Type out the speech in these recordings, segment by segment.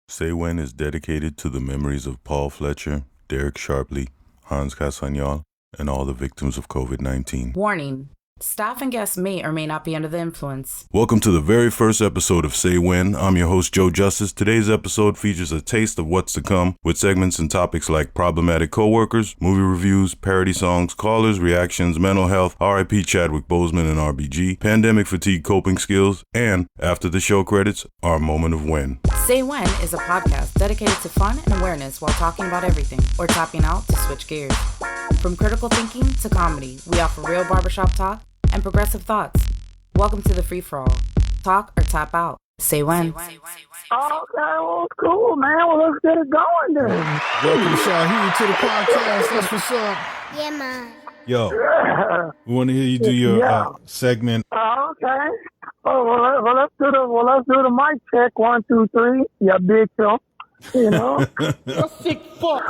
Say When is dedicated to the memories of Paul Fletcher, Derek Sharpley, Hans Castagnol, and all the victims of COVID-19. Warning. Staff and guests may or may not be under the influence. Welcome to the very first episode of Say When. I'm your host, Joe Justice. Today's episode features a taste of what's to come with segments and topics like problematic coworkers, movie reviews, parody songs, callers, reactions, mental health, R.I.P. Chadwick Boseman and RBG, pandemic fatigue coping skills, and, after the show credits, our moment of when. Say When is a podcast dedicated to fun and awareness while talking about everything or tapping out to switch gears. From critical thinking to comedy, we offer real barbershop talk and progressive thoughts. Welcome to the free-for-all. Talk or tap out. Say when. Okay, well, cool, man. Well, let's get it going then. Welcome, Shaheed, to the podcast. That's what's up. Yeah, man. Yo, we want to hear you do your segment. Okay. Oh, well, let's do the mic check. 1, 2, 3. Yeah, bitch, yo. You know. You sick fuck.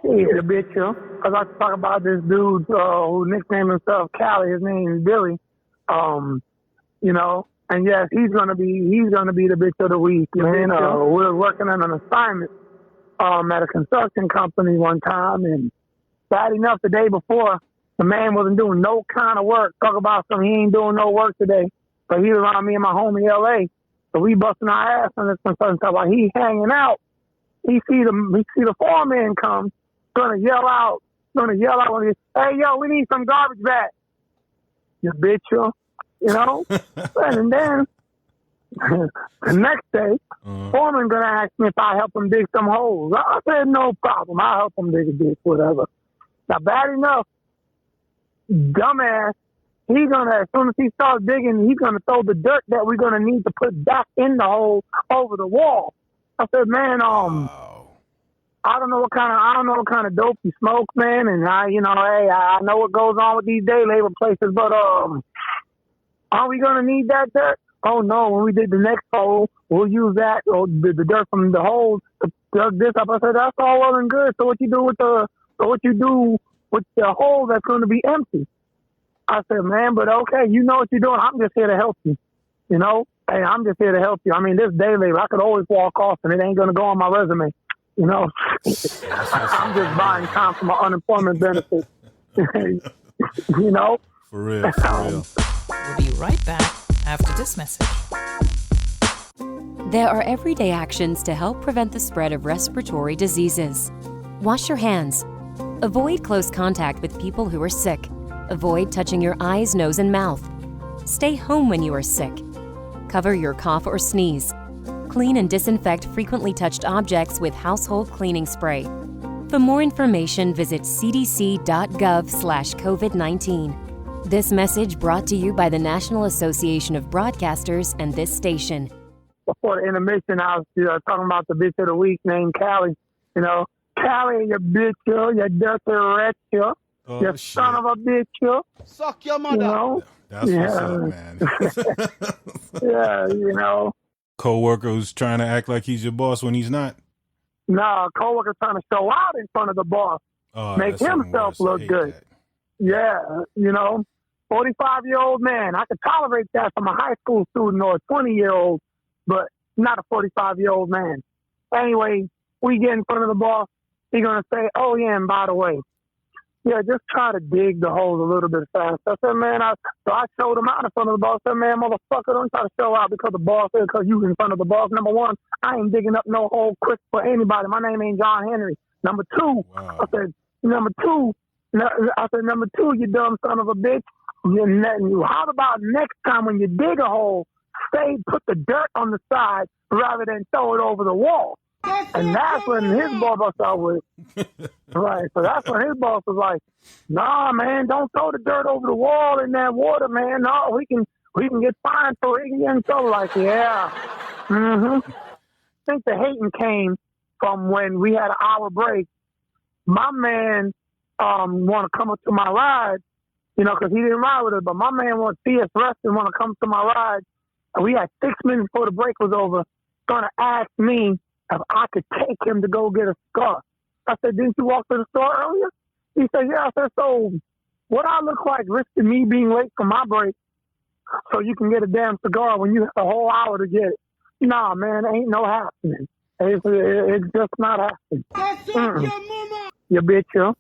Yeah, bitch, yo. I was to talk about this dude who nicknamed himself Callie. His name is Billy. You know, and yes, he's gonna be the bitch of the week. Man, we were working on an assignment at a construction company one time, and bad enough the day before, the man wasn't doing no kind of work. Talk about he ain't doing no work today, but he was around me and my home in L.A. So we busting our ass on this construction stuff. While he hanging out, he see the foreman come, gonna yell out when he, hey yo, we need some garbage back. You bitch, you know. And then the next day, foreman gonna ask me if I help him dig some holes. I said no problem. I'll help him dig a ditch, whatever. Now bad enough, dumbass. He's gonna, as soon as he starts digging, he's gonna throw the dirt that we're gonna need to put back in the hole over the wall. I said, man, I don't know what kind of dope you smoke, man, and I know what goes on with these day labor places, but are we gonna need that dirt? Oh no, when we dig the next hole, we'll use that or the dirt from the hole to plug this up. I said, that's all well and good. So what you do with the hole that's gonna be empty? I said, man, but okay, you know what you're doing. I'm just here to help you. You know? Hey, I'm just here to help you. I mean, this day labor, I could always walk off and it ain't going to go on my resume. You know? I'm just buying time for my unemployment benefits. You know? For real. We'll be right back after this message. There are everyday actions to help prevent the spread of respiratory diseases. Wash your hands. Avoid close contact with people who are sick. Avoid touching your eyes, nose, and mouth. Stay home when you are sick. Cover your cough or sneeze. Clean and disinfect frequently touched objects with household cleaning spray. For more information, visit cdc.gov/COVID-19. This message brought to you by the National Association of Broadcasters and this station. Before the intermission, I was talking about the bitch of the week named Callie. You know, Callie, you bitch, you dirty wretch, you. Oh, You son of a bitch, you. Suck your mother. You know? That's what's up, man. Yeah, you know. Coworker who's trying to act like he's your boss when he's not. No, a coworker trying to show out in front of the boss. Make himself look good. That. Yeah, you know, 45-year-old man. I could tolerate that from a high school student or a 20-year-old, but not a 45-year-old man. Anyway, we get in front of the boss. He's going to say, oh, yeah, and by the way, yeah, just try to dig the holes a little bit fast. I said, man, so I showed him out in front of the boss. I said, man, motherfucker, don't try to show out because the boss is, because you in front of the boss. Number one, I ain't digging up no hole quick for anybody. My name ain't John Henry. Number two, Wow. I said, number two, you dumb son of a bitch. How about next time when you dig a hole, put the dirt on the side rather than throw it over the wall? And that's when his boss was right. So that's when his boss was like, "Nah, man, don't throw the dirt over the wall in that water, man. No, we can get fined for it." And so like, yeah. I think the hating came from when we had an hour break. My man want to come up to my ride, you know, because he didn't ride with us. But my man want to see us rest and want to come to my ride. And we had 6 minutes before the break was over, going to ask me if I could take him to go get a cigar. I said, didn't you walk to the store earlier? He said, yeah. I said, so what I look like risking me being late for my break so you can get a damn cigar when you have a whole hour to get it? Nah, man, ain't no happening. It's just not happening. You bitch,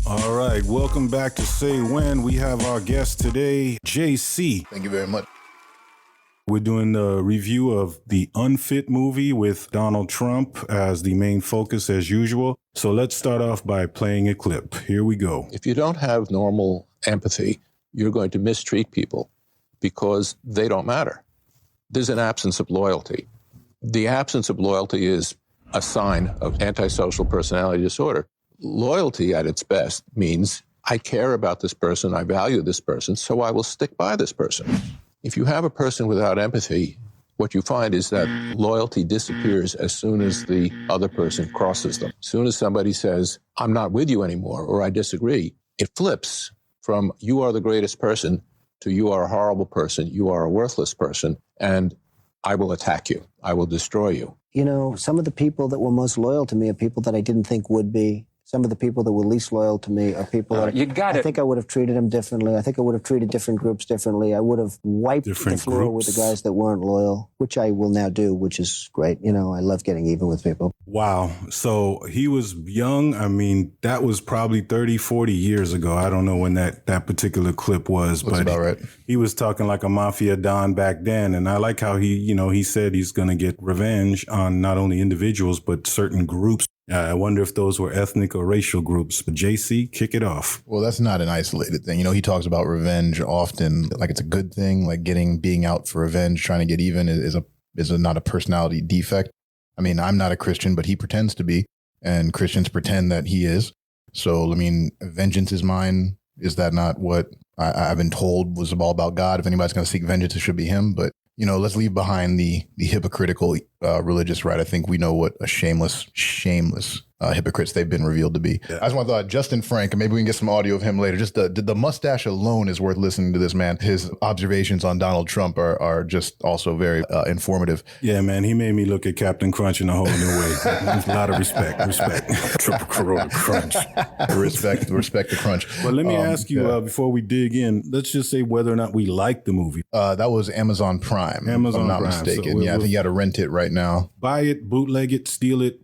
All right, welcome back to Say When. We have our guest today, JC. Thank you very much. We're doing the review of the Unfit movie with Donald Trump as the main focus as usual. So let's start off by playing a clip. Here we go. If you don't have normal empathy, you're going to mistreat people because they don't matter. There's an absence of loyalty. The absence of loyalty is a sign of antisocial personality disorder. Loyalty at its best means I care about this person, I value this person, so I will stick by this person. If you have a person without empathy, what you find is that loyalty disappears as soon as the other person crosses them. As soon as somebody says, I'm not with you anymore, or I disagree, it flips from you are the greatest person to you are a horrible person, you are a worthless person, and I will attack you. I will destroy you. You know, some of the people that were most loyal to me are people that I didn't think would be. Some of the people that were least loyal to me are people that I think I would have treated them differently. I think I would have treated different groups differently. I would have wiped the floor with the guys that weren't loyal, which I will now do, which is great. You know, I love getting even with people. Wow. So he was young. I mean, that was probably 30, 40 years ago. I don't know when that particular clip was, Looks but about right. He was talking like a mafia don back then. And I like how he said he's going to get revenge on not only individuals, but certain groups. I wonder if those were ethnic or racial groups. But JC, kick it off. Well, that's not an isolated thing. You know, he talks about revenge often, like it's a good thing, like being out for revenge, trying to get even is not a personality defect. I mean, I'm not a Christian, but he pretends to be, and Christians pretend that he is. So, I mean, vengeance is mine. Is that not what I've been told was all about God? If anybody's going to seek vengeance, it should be him. But, you know, let's leave behind the hypocritical religious right. I think we know what a shameless hypocrites they've been revealed to be. Yeah. I just want to thought Justin Frank, and maybe we can get some audio of him later. Just the mustache alone is worth listening to this man. His observations on Donald Trump are just also very informative. Yeah, man, he made me look at Captain Crunch in a whole new way. There's a lot of respect. Triple Corona Crunch. Respect the crunch. But let me ask you, before we dig in, let's just say whether or not we like the movie. That was Amazon Prime, if I'm not mistaken. So I think you got to rent it right now. Buy it, bootleg it, steal it.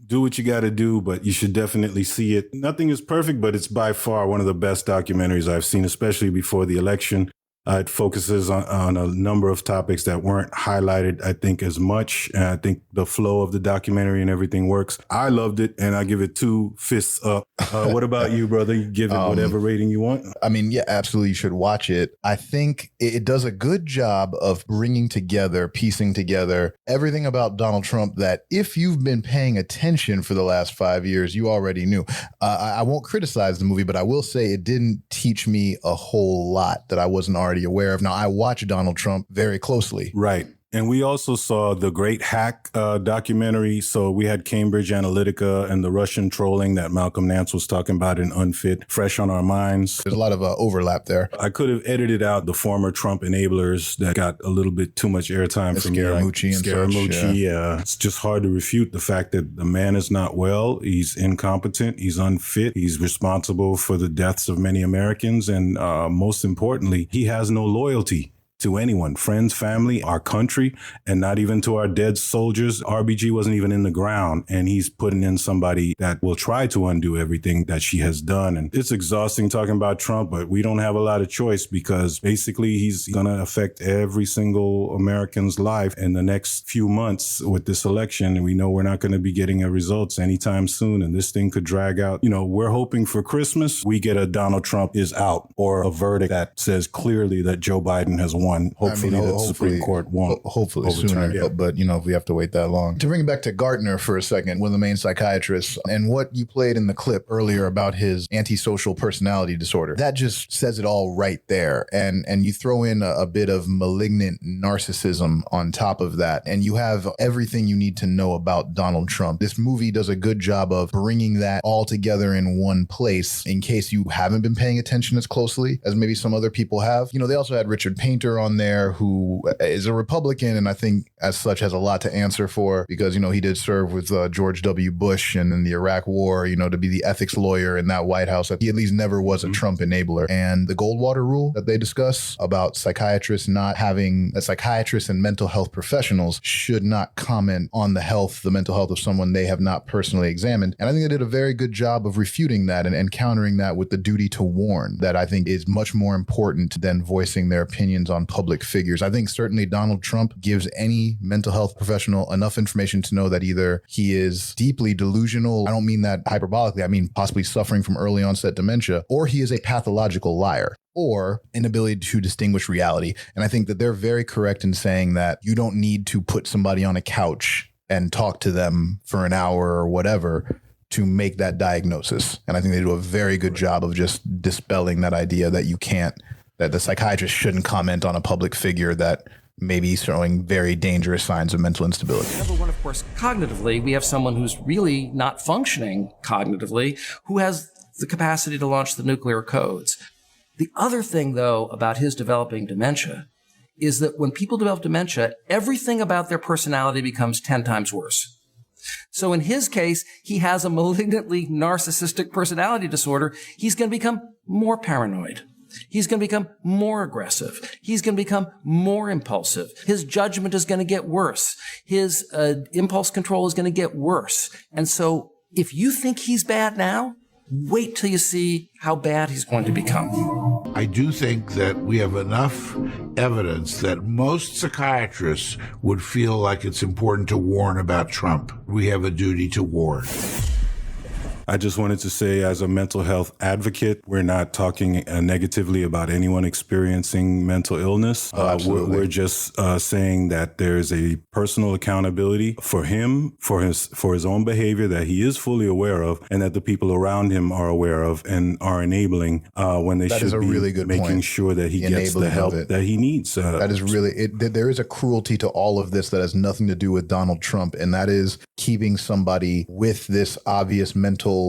Do what you got to do, but you should definitely see it. Nothing is perfect, but it's by far one of the best documentaries I've seen, especially before the election. It focuses on a number of topics that weren't highlighted, I think, as much. And I think the flow of the documentary and everything works. I loved it, and I give it 2 fists up. What about you, brother? You give it whatever rating you want? I mean, yeah, absolutely. You should watch it. I think it does a good job of piecing together everything about Donald Trump that if you've been paying attention for the last 5 years, you already knew. I won't criticize the movie, but I will say it didn't teach me a whole lot that I wasn't already aware of. Now, I watch Donald Trump very closely. Right. And we also saw the Great Hack documentary. So we had Cambridge Analytica and the Russian trolling that Malcolm Nance was talking about in Unfit, fresh on our minds. There's a lot of overlap there. I could have edited out the former Trump enablers that got a little bit too much airtime from Scaramucci and Scaramucci, yeah. It's just hard to refute the fact that the man is not well. He's incompetent. He's unfit. He's responsible for the deaths of many Americans. And most importantly, he has no loyalty to anyone, friends, family, our country, and not even to our dead soldiers. RBG wasn't even in the ground, and he's putting in somebody that will try to undo everything that she has done. And it's exhausting talking about Trump, but we don't have a lot of choice because basically he's going to affect every single American's life in the next few months with this election. And we know we're not going to be getting results anytime soon, and this thing could drag out. You know, we're hoping for Christmas, we get a Donald Trump is out or a verdict that says clearly that Joe Biden has won. Hopefully, the Supreme Court won't. Hopefully sooner, yeah. But you know, if we have to wait that long. To bring it back to Gardner for a second, one of the main psychiatrists, and what you played in the clip earlier about his antisocial personality disorder, that just says it all right there. And you throw in a bit of malignant narcissism on top of that, and you have everything you need to know about Donald Trump. This movie does a good job of bringing that all together in one place in case you haven't been paying attention as closely as maybe some other people have. You know, they also had Richard Painter on there who is a Republican, and I think as such has a lot to answer for because, he did serve with George W. Bush and in the Iraq War, to be the ethics lawyer in that White House. He at least never was a Trump enabler. And the Goldwater rule that they discuss about psychiatrists and mental health professionals should not comment on the mental health of someone they have not personally examined. And I think they did a very good job of refuting that and countering that with the duty to warn that I think is much more important than voicing their opinions on public figures. I think certainly Donald Trump gives any mental health professional enough information to know that either he is deeply delusional, I don't mean that hyperbolically, I mean possibly suffering from early onset dementia, or he is a pathological liar, or inability to distinguish reality. And I think that they're very correct in saying that you don't need to put somebody on a couch and talk to them for an hour or whatever to make that diagnosis. And I think they do a very good job of just dispelling that idea that that the psychiatrist shouldn't comment on a public figure that may be showing very dangerous signs of mental instability. Number one, of course, cognitively, we have someone who's really not functioning cognitively, who has the capacity to launch the nuclear codes. The other thing, though, about his developing dementia is that when people develop dementia, everything about their personality becomes 10 times worse. So in his case, he has a malignantly narcissistic personality disorder. He's going to become more paranoid. He's going to become more aggressive. He's going to become more impulsive. His judgment is going to get worse. His impulse control is going to get worse. And so if you think he's bad now, wait till you see how bad he's going to become. I do think that we have enough evidence that most psychiatrists would feel like it's important to warn about Trump. We have a duty to warn. I just wanted to say, as a mental health advocate, we're not talking negatively about anyone experiencing mental illness. We're just saying that there's a personal accountability for him, for his own behavior that he is fully aware of, and that the people around him are aware of and are enabling when they should be really good making point. Sure that he gets the help that he needs. That is really there is a cruelty to all of this that has nothing to do with Donald Trump, and that is keeping somebody with this obvious mental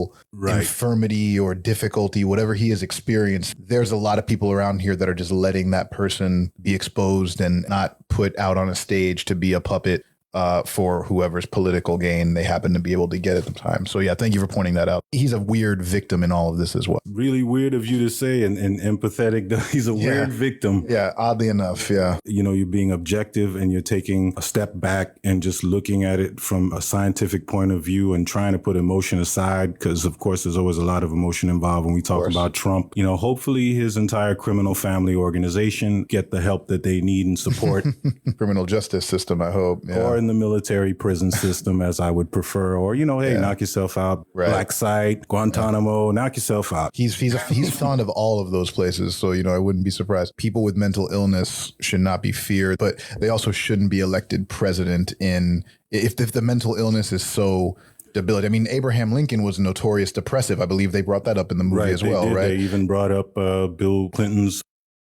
infirmity or difficulty, whatever he has experienced. There's a lot of people around here that are just letting that person be exposed and not put out on a stage to be a puppet for whoever's political gain they happen to be able to get at the time. So yeah, thank you for pointing that out. He's a weird victim in all of this as well. Really weird of you to say and empathetic. He's a weird victim. Yeah, oddly enough, yeah. You're being objective and you're taking a step back and just looking at it from a scientific point of view and trying to put emotion aside because, of course, there's always a lot of emotion involved when we talk about Trump. Hopefully his entire criminal family organization get the help that they need and support. Criminal justice system, I hope. Yeah. Or in the military prison system, as I would prefer, or knock yourself out. Right. Black Site, Guantanamo, knock yourself out. He's fond of all of those places, so I wouldn't be surprised. People with mental illness should not be feared, but they also shouldn't be elected president if the mental illness is so debilitating. I mean, Abraham Lincoln was notorious depressive. I believe they brought that up in the movie as well, right? They even brought up Bill Clinton's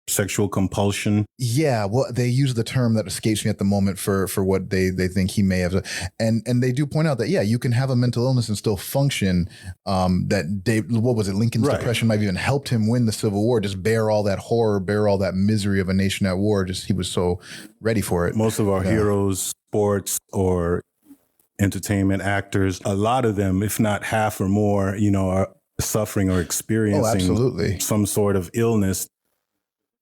sexual compulsion. Yeah, well, they use the term that escapes me at the moment for what they think he may have. And they do point out that, you can have a mental illness and still function. Lincoln's depression might have even helped him win the Civil War, just bear all that horror, bear all that misery of a nation at war. Just he was so ready for it. Most of our heroes, sports or entertainment actors, a lot of them, if not half or more, are suffering or experiencing some sort of illness.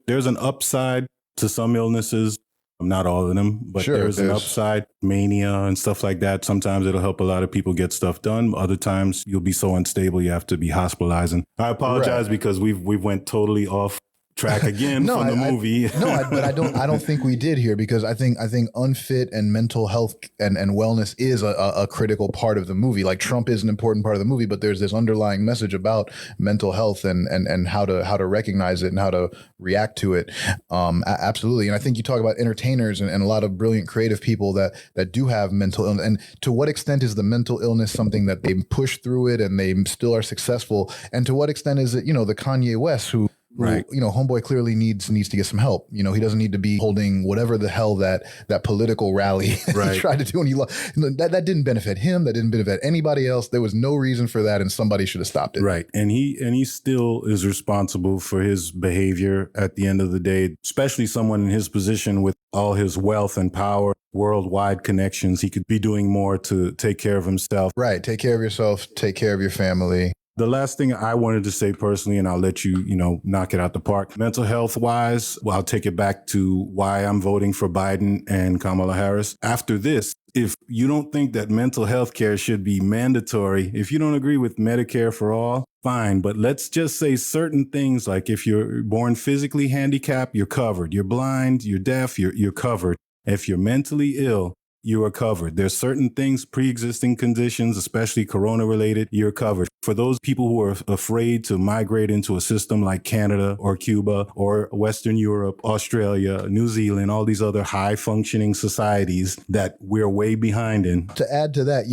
There's an upside to some illnesses, not all of them, but there's an upside, mania and stuff like that. Sometimes it'll help a lot of people get stuff done. Other times you'll be so unstable you have to be hospitalizing. I apologize because we went totally off track again from the movie. But I don't think we did here because I think unfit and mental health and wellness is a critical part of the movie. Like Trump is an important part of the movie, but there's this underlying message about mental health and how to recognize it and how to react to it. Absolutely. And I think you talk about entertainers and a lot of brilliant creative people that do have mental illness. And to what extent is the mental illness something that they push through it and they still are successful? And to what extent is it, the Kanye West who who, Right. homeboy clearly needs to get some help. He doesn't need to be holding whatever the hell that political rally he tried to do. And that didn't benefit him. That didn't benefit anybody else. There was no reason for that. And somebody should have stopped it. Right. And he still is responsible for his behavior at the end of the day, especially someone in his position with all his wealth and power, worldwide connections. He could be doing more to take care of himself. Right. Take care of yourself. Take care of your family. The last thing I wanted to say personally, and I'll let you, knock it out the park. Mental health wise, I'll take it back to why I'm voting for Biden and Kamala Harris. After this, if you don't think that mental health care should be mandatory, if you don't agree with Medicare for all, fine. But let's just say certain things like if you're born physically handicapped, you're covered. You're blind, you're deaf, you're covered. If you're mentally ill, you are covered. There's certain things, pre-existing conditions, especially corona-related, you're covered. For those people who are afraid to migrate into a system like Canada or Cuba or Western Europe, Australia, New Zealand, all these other high-functioning societies that we're way behind in. To add to that,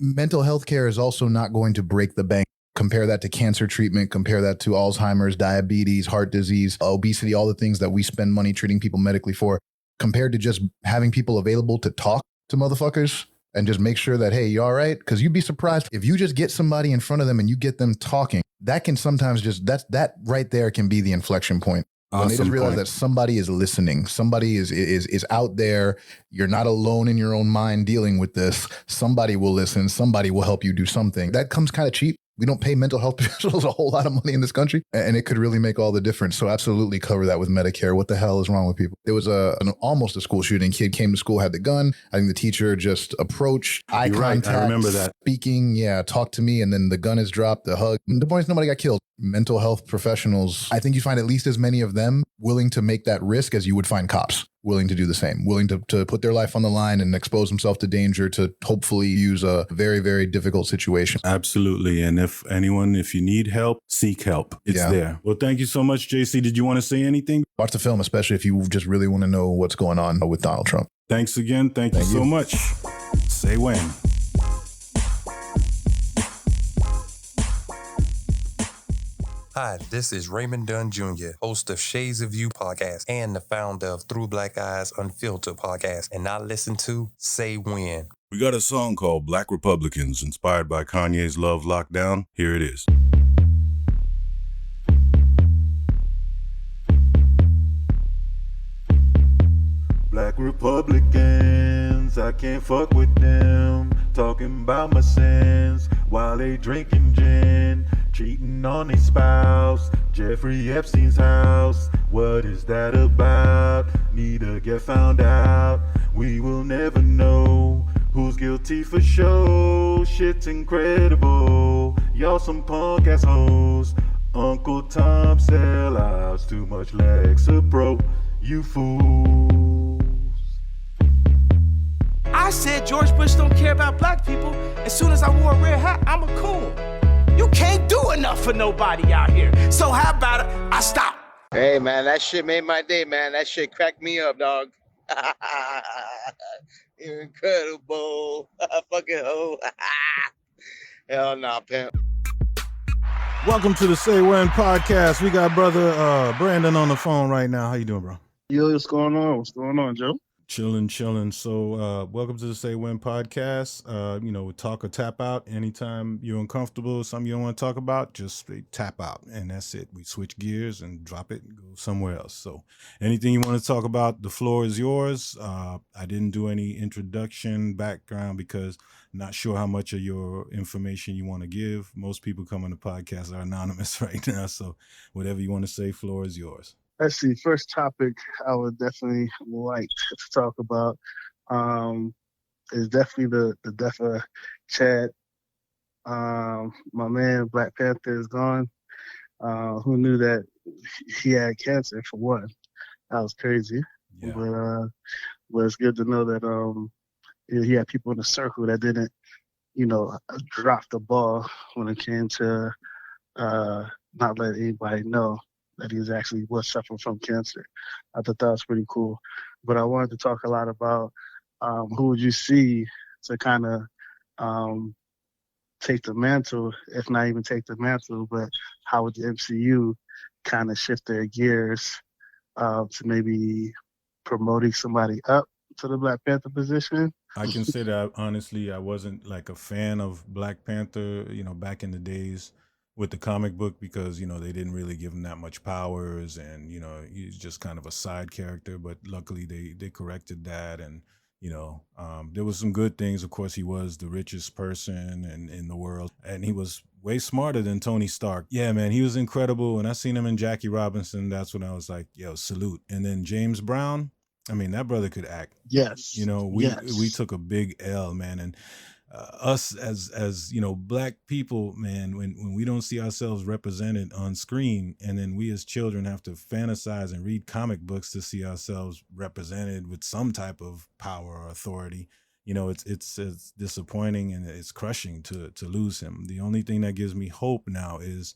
mental health care is also not going to break the bank. Compare that to cancer treatment, compare that to Alzheimer's, diabetes, heart disease, obesity, all the things that we spend money treating people medically for. Compared to just having people available to talk to motherfuckers and just make sure that, hey, you all right? Because you'd be surprised if you just get somebody in front of them and you get them talking, that can sometimes that right there can be the inflection point. When they just realize that somebody is listening, somebody is out there. You're not alone in your own mind dealing with this. Somebody will listen. Somebody will help you do something. That comes kind of cheap. We don't pay mental health professionals a whole lot of money in this country, and it could really make all the difference. So absolutely cover that with Medicare. What the hell is wrong with people? There was almost a school shooting. Kid came to school, had the gun. I think the teacher just approached, eye contact. I remember that. Speaking, talk to me, and then the gun is dropped, the hug. The point is nobody got killed. Mental health professionals, I think you find at least as many of them willing to make that risk as you would find cops willing to do the same, willing to put their life on the line and expose themselves to danger to hopefully use a very, very difficult situation. Absolutely. And if you need help, seek help. It's there. Well, thank you so much, JC. Did you want to say anything? Watch the film, especially if you just really want to know what's going on with Donald Trump. Thanks again. Thank you so much. Say when. Hi, this is Raymond Dunn Jr., host of Shades of You podcast and the founder of Through Black Eyes Unfiltered podcast, and I listen to Say When. We got a song called Black Republicans, inspired by Kanye's Love Lockdown. Here it is. Black Republicans, I can't fuck with them. Talking about my sins while they drinking gin. Cheating on their spouse, Jeffrey Epstein's house. What is that about? Need to get found out. We will never know who's guilty for sure. Shit's incredible. Y'all some punk ass hoes. Uncle Tom sellouts. Too much Lexapro. You fools. I said George Bush don't care about black people. As soon as I wore a red hat, I'm a coon. You can't do enough for nobody out here. So how about it? I stop. Hey, man, that shit made my day, man. That shit cracked me up, dog. You're incredible. Fucking hoe. Hell nah, pimp. Welcome to the Say When podcast. We got brother Brandon on the phone right now. How you doing, bro? Yo, what's going on? What's going on, Joe? Chilling. So welcome to the Say When podcast. We talk or tap out. Anytime you're uncomfortable, something you don't want to talk about, just tap out. And that's it. We switch gears and drop it and go somewhere else. So anything you want to talk about, the floor is yours. I didn't do any introduction background because I'm not sure how much of your information you want to give. Most people come on the podcast are anonymous right now. So whatever you want to say, floor is yours. Let's see. First topic I would definitely like to talk about is definitely the death of Chad. My man, Black Panther, is gone. Who knew that he had cancer, for one? That was crazy. Yeah. But it's good to know that he had people in the circle that didn't, drop the ball when it came to not let anybody know that he was suffering from cancer. I thought that was pretty cool. But I wanted to talk a lot about who would you see to kind of take the mantle, if not even take the mantle, but how would the MCU kind of shift their gears to maybe promoting somebody up to the Black Panther position. I can say that honestly, I wasn't like a fan of Black Panther, back in the days with the comic book because, they didn't really give him that much powers and, he's just kind of a side character. But luckily they corrected that. And, there was some good things. Of course, he was the richest person in the world and he was way smarter than Tony Stark. Yeah, man, he was incredible. When I seen him in Jackie Robinson, that's when I was like, yo, salute. And then James Brown, I mean, that brother could act. Yes. We took a big L, man, and us as black people, man, when we don't see ourselves represented on screen, and then we as children have to fantasize and read comic books to see ourselves represented with some type of power or authority. It's disappointing and it's crushing to lose him. The only thing that gives me hope now is,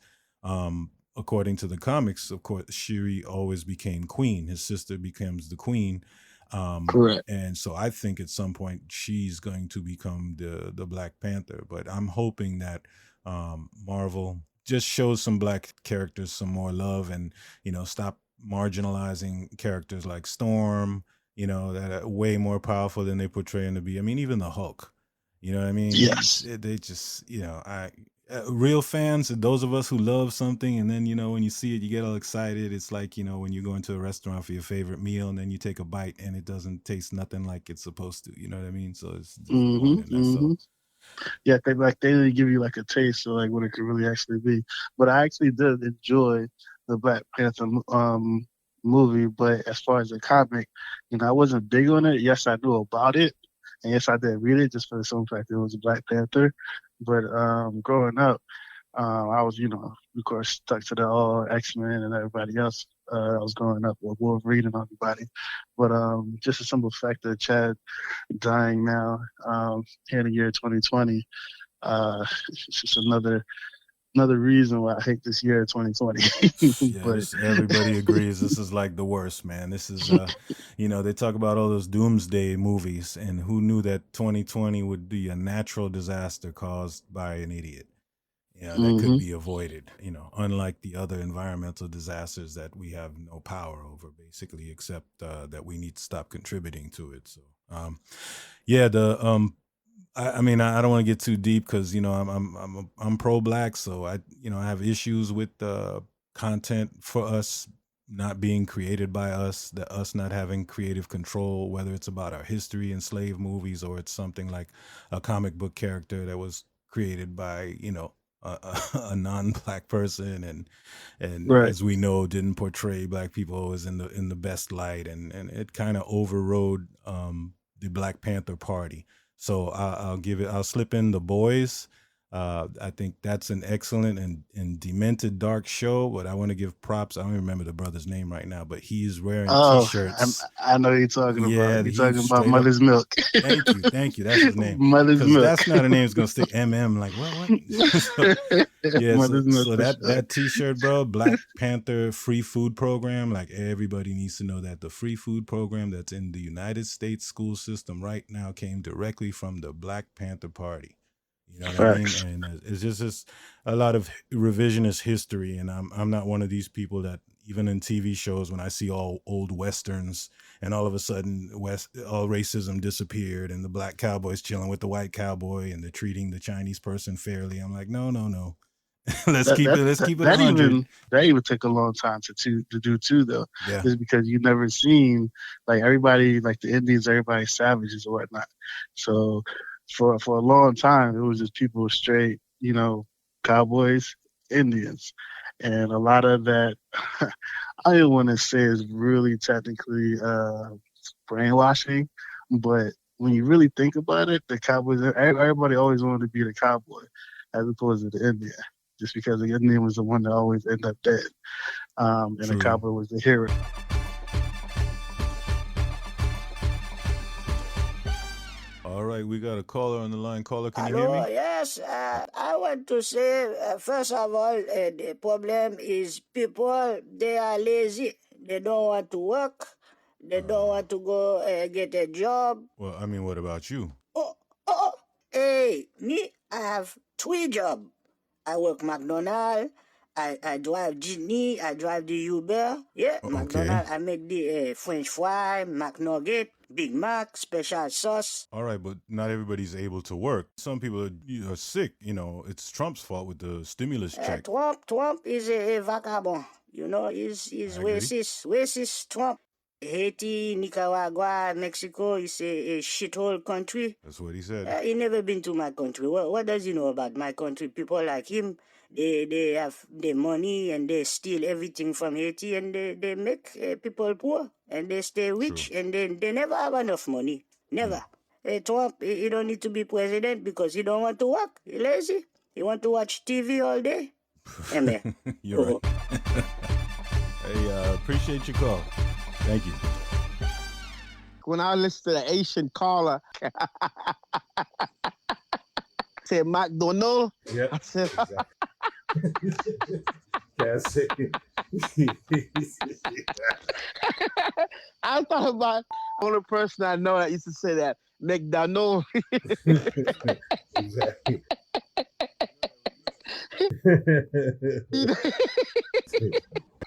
according to the comics, of course, Shuri always became queen. His sister becomes the queen. Correct. And so I think at some point she's going to become the Black Panther. But I'm hoping that Marvel just shows some black characters some more love and, stop marginalizing characters like Storm, that are way more powerful than they portray him to be. I mean, even the Hulk, you know what I mean? Yes. They just, real fans, those of us who love something, and then when you see it, you get all excited. It's like when you go into a restaurant for your favorite meal, and then you take a bite, and it doesn't taste nothing like it's supposed to. You know what I mean? So it's disappointing. Yeah, they didn't give you like a taste of like what it could really actually be. But I actually did enjoy the Black Panther movie. But as far as the comic, I wasn't big on it. Yes, I knew about it, and yes, I did read it just for the simple fact that it was a Black Panther. But growing up, I was, of course, stuck to the all X-Men and everybody else. I was growing up with Wolverine and everybody. But just a simple fact that Chad dying now here in the year 2020, it's just another reason why I hate this year 2020. Yeah, everybody agrees this is like the worst, man. This is, they talk about all those doomsday movies, and who knew that 2020 would be a natural disaster caused by an idiot? That could be avoided, unlike the other environmental disasters that we have no power over, basically, except that we need to stop contributing to it. So, I mean, I don't want to get too deep because I'm pro-black, so I have issues with content for us not being created by us, that us not having creative control, whether it's about our history and slave movies or it's something like a comic book character that was created by a non-black person and right. As we know, didn't portray black people always in the best light, and it kind of overrode the Black Panther Party. So I'll slip in The Boys. I think that's an excellent and demented dark show, but I want to give props. I don't remember the brother's name right now, but he's wearing t-shirts. I know you're talking about. You're talking about straight Mother's up- Milk. Thank you. That's his name. Mother's 'Cause Milk. that's not a name that's gonna stick. Like what? Mother's Milk So for that sure. t-shirt, bro, Black Panther free food program. Like everybody needs to know that the free food program that's in the United States school system right now came directly from the Black Panther Party. You know what I mean? Facts. And it's just a lot of revisionist history. And I'm not one of these people that even in TV shows when I see all old westerns and all of a sudden all racism disappeared and the black cowboy's chilling with the white cowboy and they're treating the Chinese person fairly. I'm like, no. Let's keep it 100. That even took a long time to do too, though. Yeah. Just because you never seen like everybody, like the Indians, everybody savages or whatnot. So for a long time, it was just people straight, cowboys, Indians, and a lot of that. I don't want to say is really technically brainwashing, but when you really think about it, the cowboys, everybody always wanted to be the cowboy as opposed to the Indian, just because the Indian was the one that always ended up dead, and the cowboy was the hero. All right, we got a caller on the line. Caller, can you hear Hello, me? yes. I want to say, first of all, the problem is people, they are lazy. They don't want to work. They don't want to go get a job. Well, I mean, what about you? Hey, me, I have 3 jobs. I work McDonald's, I drive Jeepney, I drive the Uber. Yeah, McDonald's, I make the French fry, McNugget, Big Mac, special sauce. All right, but not everybody's able to work. Some people are sick. It's Trump's fault with the stimulus check. Trump is a vagabond. He's racist Trump. Haiti, Nicaragua, Mexico is a shithole country. That's what he said. He never been to my country. What does he know about my country? People like him, they have the money and they steal everything from Haiti and they make people poor and they stay rich. True. And they never have enough money. Never. Trump, he don't need to be president because he don't want to work. He lazy. He want to watch TV all day. Hey, man. You're right. Hey, appreciate your call. Thank you. When I listen to the Asian caller, say McDonald. Yeah. I said, I thought about the only person I know that used to say that, McDonald. Exactly.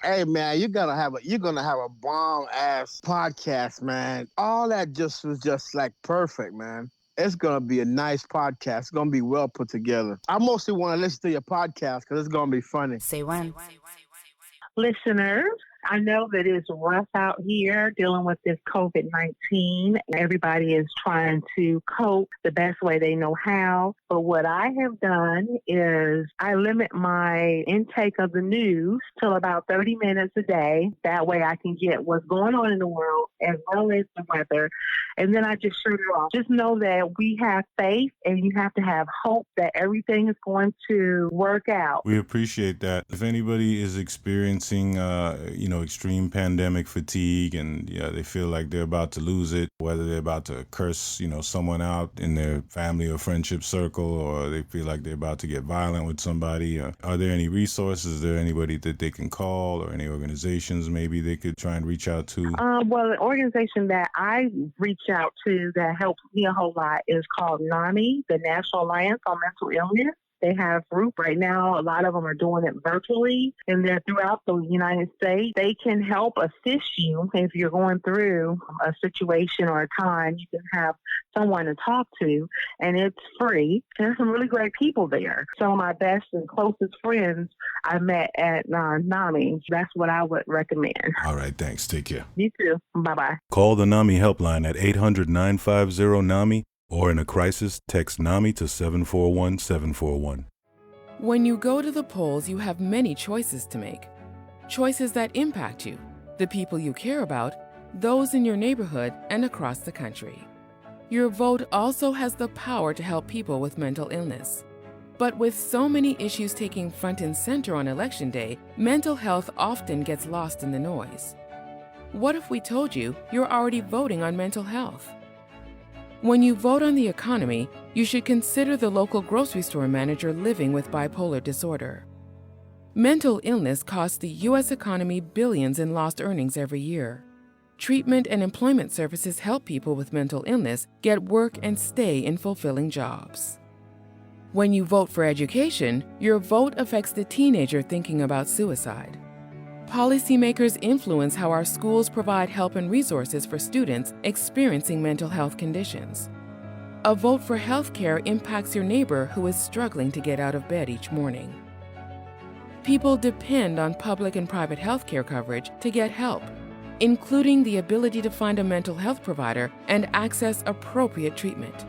Hey man, you're gonna have a bomb ass podcast, man. All that was just like perfect, man. It's gonna be a nice podcast. It's gonna be well put together. I mostly want to listen to your podcast because it's gonna be funny. Say when. Listeners, I know that it's rough out here dealing with this COVID-19. Everybody is trying to cope the best way they know how. But what I have done is I limit my intake of the news till about 30 minutes a day. That way I can get what's going on in the world as well as the weather. And then I just shut it off. Just know that we have faith and you have to have hope that everything is going to work out. We appreciate that. If anybody is experiencing, extreme pandemic fatigue and they feel like they're about to lose it, whether they're about to curse, someone out in their family or friendship circle, or they feel like they're about to get violent with somebody, are there any resources? Is there anybody that they can call or any organizations maybe they could try and reach out to? Well, the organization that I reach out to that helps me a whole lot is called NAMI, the National Alliance on Mental Illness. They have group right now. A lot of them are doing it virtually, and they're throughout the United States. They can help assist you if you're going through a situation or a time. You can have someone to talk to, and it's free. And there's some really great people there. Some of my best and closest friends I met at NAMI. That's what I would recommend. All right, thanks. Take care. You too. Bye-bye. Call the NAMI helpline at 800-950-NAMI. Or in a crisis, text NAMI to 741-741. When you go to the polls, you have many choices to make. Choices that impact you, the people you care about, those in your neighborhood, and across the country. Your vote also has the power to help people with mental illness. But with so many issues taking front and center on Election Day, mental health often gets lost in the noise. What if we told you you're already voting on mental health? When you vote on the economy, you should consider the local grocery store manager living with bipolar disorder. Mental illness costs the U.S. economy billions in lost earnings every year. Treatment and employment services help people with mental illness get work and stay in fulfilling jobs. When you vote for education, your vote affects the teenager thinking about suicide. Policymakers influence how our schools provide help and resources for students experiencing mental health conditions. A vote for health care impacts your neighbor who is struggling to get out of bed each morning. People depend on public and private health care coverage to get help, including the ability to find a mental health provider and access appropriate treatment.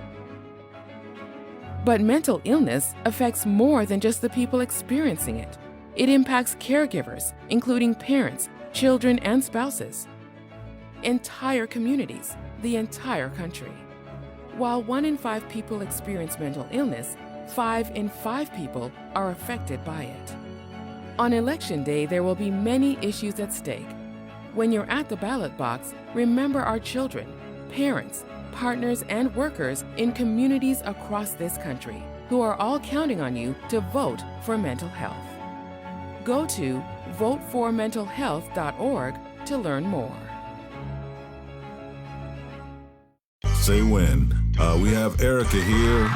But mental illness affects more than just the people experiencing it. It impacts caregivers, including parents, children, and spouses, entire communities, the entire country. While 1 in 5 people experience mental illness, 5 in 5 people are affected by it. On Election Day, there will be many issues at stake. When you're at the ballot box, remember our children, parents, partners, and workers in communities across this country who are all counting on you to vote for mental health. Go to voteformentalhealth.org to learn more. Say when. We have Erica here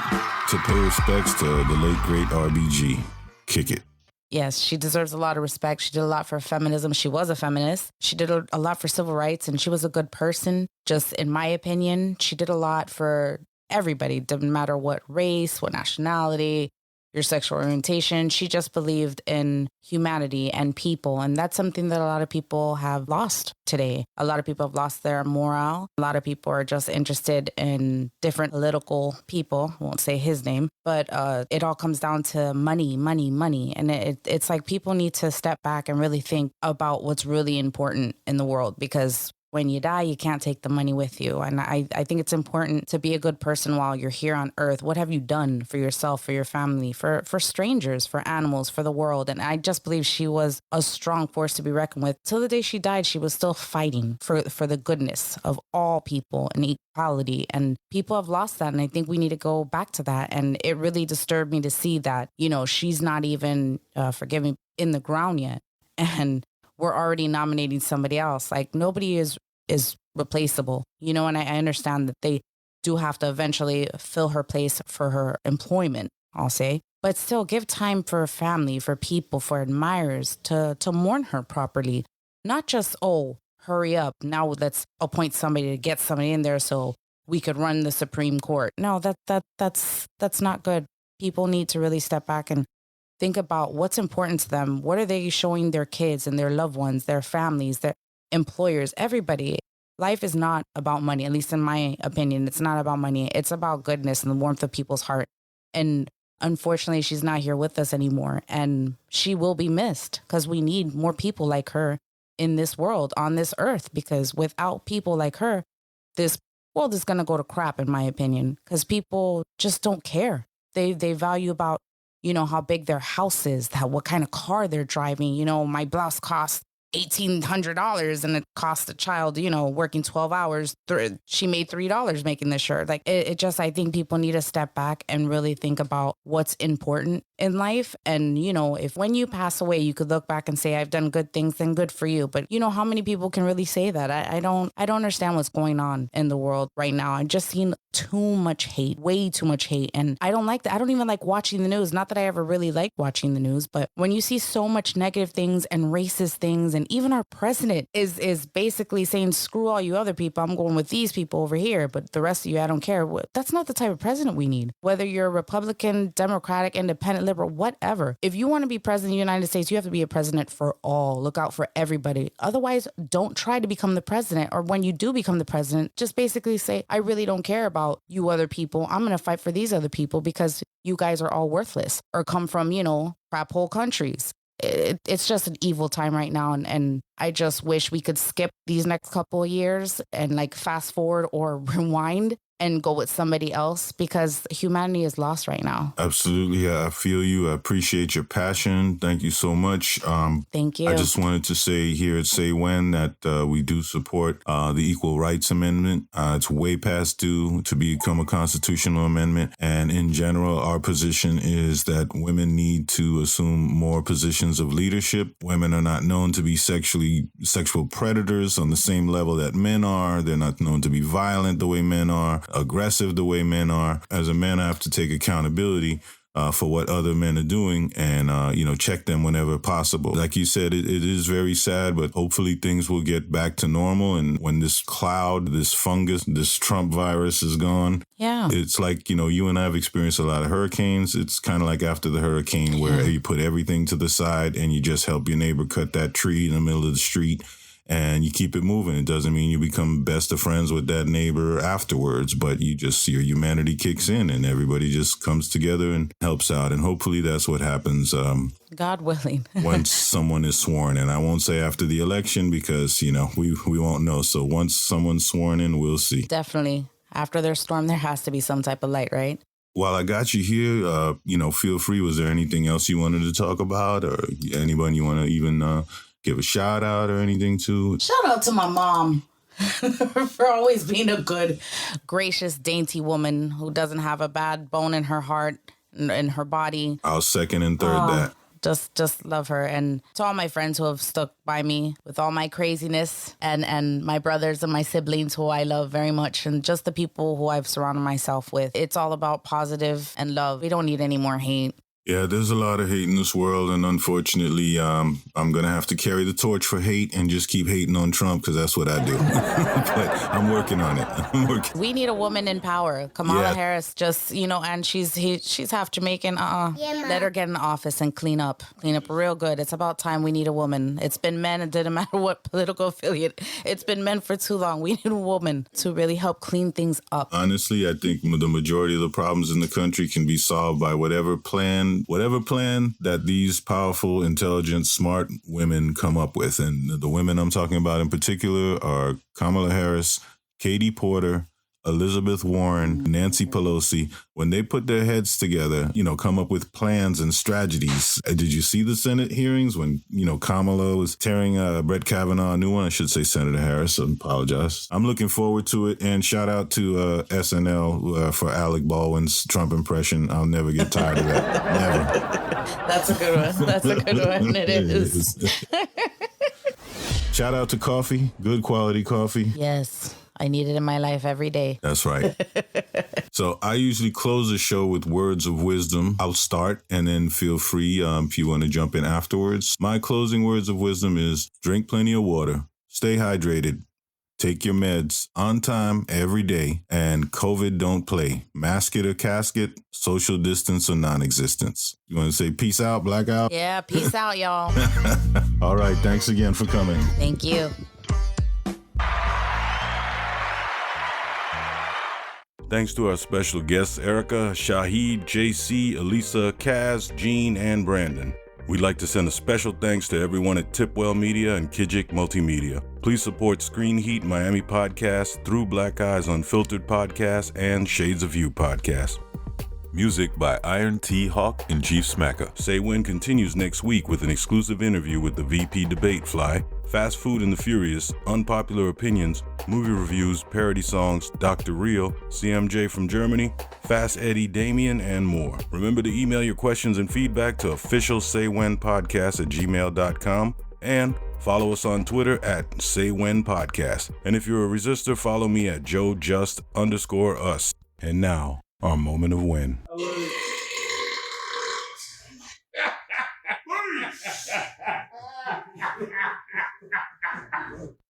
to pay respects to the late, great RBG. Kick it. Yes, she deserves a lot of respect. She did a lot for feminism. She was a feminist. She did a lot for civil rights, and she was a good person. Just in my opinion, she did a lot for everybody, didn't matter what race, what nationality, your sexual orientation. She just believed in humanity and people. And that's something that a lot of people have lost today. A lot of people have lost their morale. A lot of people are just interested in different political people. I won't say his name, but it all comes down to money, money, money. And it's like people need to step back and really think about what's really important in the world, because when you die, you can't take the money with you. And I think it's important to be a good person while you're here on earth. What have you done for yourself, for your family, for strangers, for animals, for the world? And I just believe she was a strong force to be reckoned with. Till the day she died, she was still fighting for the goodness of all people and equality. And people have lost that. And I think we need to go back to that. And it really disturbed me to see that, she's not even, forgive me, in the ground yet. And we're already nominating somebody else. Like, nobody is replaceable, and I understand that they do have to eventually fill her place for her employment, I'll say, but still give time for her family, for people, for admirers to mourn her properly. Not just, hurry up, now let's appoint somebody to get somebody in there so we could run the Supreme Court. No, that's not good. People need to really step back and think about what's important to them. What are they showing their kids and their loved ones, their families, their employers, everybody? Life is not about money, at least in my opinion. It's not about money. It's about goodness and the warmth of people's heart. And unfortunately, she's not here with us anymore. And she will be missed, because we need more people like her in this world, on this earth, because without people like her, this world is going to go to crap, in my opinion, because people just don't care. They value about how big their house is, what kind of car they're driving. My blouse costs $1,800 and it cost a child, working 12 hours. She made $3 making this shirt. Like, it just, I think people need to step back and really think about what's important in life. And, if when you pass away, you could look back and say, I've done good things, then good for you. But how many people can really say that? I don't understand what's going on in the world right now. I've just seen too much hate, way too much hate. And I don't like that. I don't even like watching the news. Not that I ever really like watching the news, but when you see so much negative things and racist things, and even our president is basically saying, screw all you other people, I'm going with these people over here, but the rest of you, I don't care. That's not the type of president we need. Whether you're Republican, Democratic, Independent, liberal, whatever. If you want to be president of the United States, you have to be a president for all. Look out for everybody. Otherwise, don't try to become the president. Or when you do become the president, just basically say, I really don't care about you other people. I'm going to fight for these other people because you guys are all worthless or come from, crap hole countries. It's just an evil time right now. And I just wish we could skip these next couple of years and like fast forward or rewind and go with somebody else, because humanity is lost right now. Absolutely. I feel you. I appreciate your passion. Thank you so much. Thank you. I just wanted to say here at Say When that we do support the Equal Rights Amendment. It's way past due to become a constitutional amendment. And in general, our position is that women need to assume more positions of leadership. Women are not known to be sexual predators on the same level that men are. They're not known to be violent the way men are, aggressive the way men are. As a man, I have to take accountability for what other men are doing and, check them whenever possible. Like you said, it is very sad, but hopefully things will get back to normal. And when this cloud, this fungus, this Trump virus is gone, it's like, you and I have experienced a lot of hurricanes. It's kind of like after the hurricane where you put everything to the side and you just help your neighbor cut that tree in the middle of the street. And you keep it moving. It doesn't mean you become best of friends with that neighbor afterwards, but your humanity kicks in and everybody just comes together and helps out. And hopefully that's what happens. God willing. Once someone is sworn in. I won't say after the election because, we won't know. So once someone's sworn in, we'll see. Definitely. After their storm, there has to be some type of light, right? While I got you here, feel free. Was there anything else you wanted to talk about or anyone you want to even give a shout out or anything to? Shout out to my mom for always being a good, gracious, dainty woman who doesn't have a bad bone in her heart and in her body. I'll second and third that. Just love her. And to all my friends who have stuck by me with all my craziness and my brothers and my siblings who I love very much, and just the people who I've surrounded myself with. It's all about positive and love. We don't need any more hate. Yeah, there's a lot of hate in this world, and unfortunately, I'm going to have to carry the torch for hate and just keep hating on Trump because that's what I do. But I'm working on it. We need a woman in power. Kamala Harris just, and she's half Jamaican. Let her get in office and clean up real good. It's about time we need a woman. It's been men. It didn't matter what political affiliate. It's been men for too long. We need a woman to really help clean things up. Honestly, I think the majority of the problems in the country can be solved by whatever plan that these powerful, intelligent, smart women come up with. And the women I'm talking about in particular are Kamala Harris, Katie Porter, Elizabeth Warren, Nancy Pelosi. When they put their heads together, come up with plans and strategies. Did you see the Senate hearings when, Kamala was tearing Brett Kavanaugh a new one? I should say Senator Harris. I apologize. I'm looking forward to it. And shout out to SNL for Alec Baldwin's Trump impression. I'll never get tired of that. Never. That's a good one. That's a good one. It is. Shout out to coffee. Good quality coffee. Yes. I need it in my life every day. That's right. So I usually close the show with words of wisdom. I'll start and then feel free if you want to jump in afterwards. My closing words of wisdom is drink plenty of water, stay hydrated, take your meds on time every day, and COVID don't play. Mask it or casket, social distance or non-existence. You want to say peace out, blackout? Yeah, peace out, y'all. All right, thanks again for coming. Thank you. Thanks to our special guests, Erica, Shahid, JC, Elisa, Kaz, Jean, and Brandon. We'd like to send a special thanks to everyone at Tipwell Media and Kijik Multimedia. Please support Screen Heat Miami Podcast, Through Black Eyes Unfiltered Podcast, and Shades of You Podcast. Music by Iron T. Hawk and Chief Smacker. Say When continues next week with an exclusive interview with the VP Debate Fly, Fast Food and the Furious, Unpopular Opinions, movie reviews, parody songs, Dr. Real, CMJ from Germany, Fast Eddie, Damien, and more. Remember to email your questions and feedback to officialsaywhenpodcast@gmail.com and follow us on Twitter at SayWhenPodcast. And if you're a resistor, follow me at JoeJust_us. And now, our moment of when.